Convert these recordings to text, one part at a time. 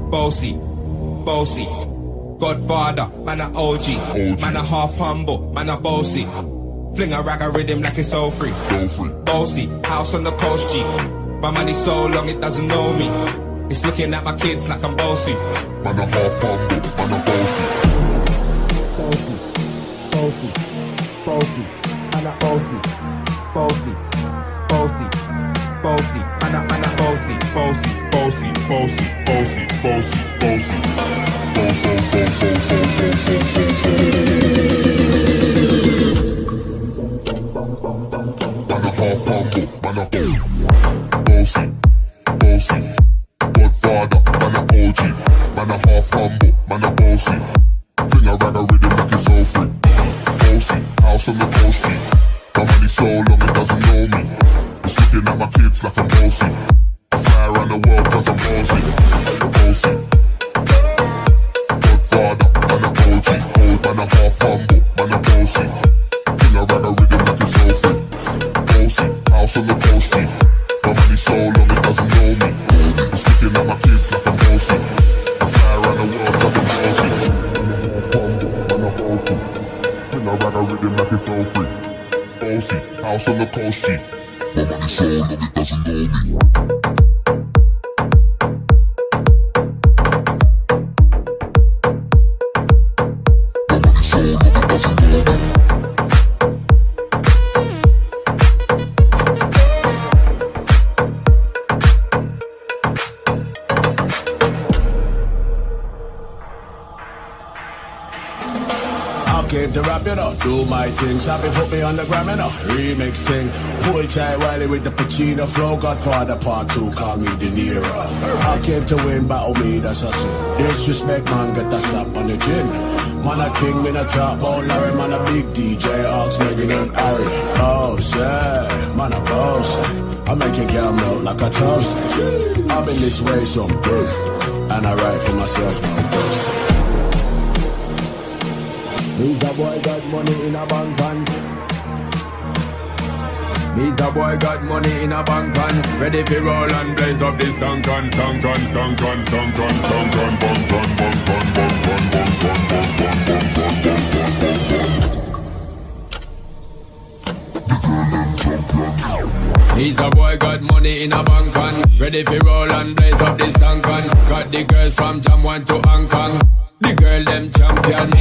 bossy, bossy. Godfather, man a OG, man a half humble, man a bossy. Fling a rag a rhythm like it's all free. Bossy, house on the coast G. My money so long it doesn't know me. It's looking at my kids like I'm bossy. Man a half humble, man a bossy. Bossy, bossy, bossy, man a bossy, bossy, bossy, bossy, man a bossy, bossy, bossy, bossy, bossy, bossy, bossy. Man a half humble, man a bossy, bossy. Godfather, man a OG, man a half humble, man a bossy. Fling a rag a rhythm like it's all free. Bossy, house on the coast G. My money so long it doesn't know me. It's looking at my kids like I'm bossy. I fly around the world cause I'm bossy. Bossy. Godfather, man a OG, man a half humble, man a bossy. Fling a rag a rhythm like it's all free. Bossy, house on the coast G. My money so long it doesn't know me. It's looking at my kids like I'm bossy. I fly around the world cause I'm bossy. Man a bossy. Fling a rag a rhythm like it's all free. Bossy, house on the coast G. My money so long it doesn't know me. Came to rap, you know, do my thing. Sabi put me on the gram, you know, remix thing. Pull tight Wiley with the Pacino flow. Godfather part 2, call me De Niro. I came to win, battle me, that's a sin. Disrespect, man, get a slap on the chin. Man a king, me a top bowl Larry, man a big DJ, Ox, Megan and Harry. Boss, yeah, man a boss. I make your girl melt like a toast. I've been this way some day, and I write for myself, no ghost. Me's a boy got money in a bank and Me's a boy got money in a bank and ready for roll and blaze up this tank and tank and tank and tank and tank and bang bang bang bang bang bang bang bang bang bang bang. He's a boy got money in a bank and ready for roll and blaze up this tank and got the girls from Jam 1 to Hong Kong. The girl them champion.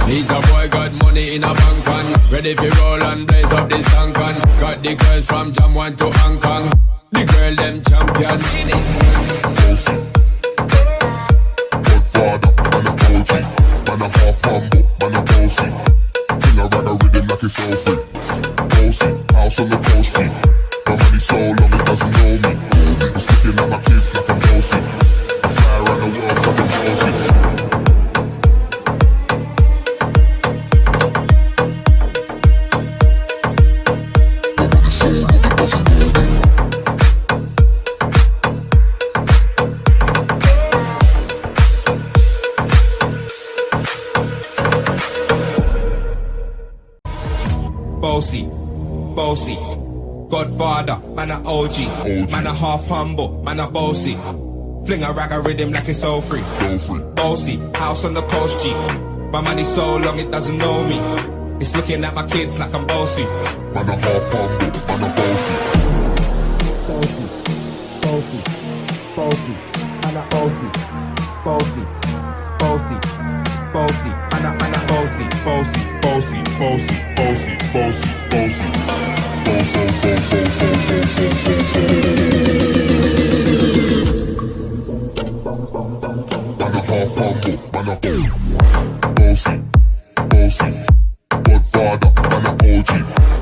He's a boy got money in a bank and ready for roll and blaze up this tank and got the girls from Jam 1 to Hong Kong. The girl them champion. Bossy. Godfather, man a OG, man a half humble, man a bossy. Fling a rag a rhythm like it's all free. Bossy, house on the coast G. My money so long it doesn't know me. It's looking at my kids like I'm bossy. I fly around the world cause I'm bossy. Bossy, bossy. Godfather, man a OG, man a half humble, man a bossy. Fling a rag a rhythm like it's all free. Bossy, house on the coast G. My money so long it doesn't know me. It's looking at my kids like I'm bossy. Man a half humble, man a bossy. Bossy, bossy, bossy, man a bossy, bossy, bossy, bossy, man a bossy, bossy, bossy, bossy, bossy, bossy, bossy. Man a half humble, man a bossy, bossy. Godfather, man a OG,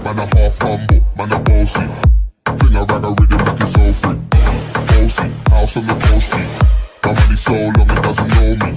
man a half humble, man a bossy. Fling a rag a rhythm like it's all free. Bossy, house on the coast G. My money so long it doesn't know me.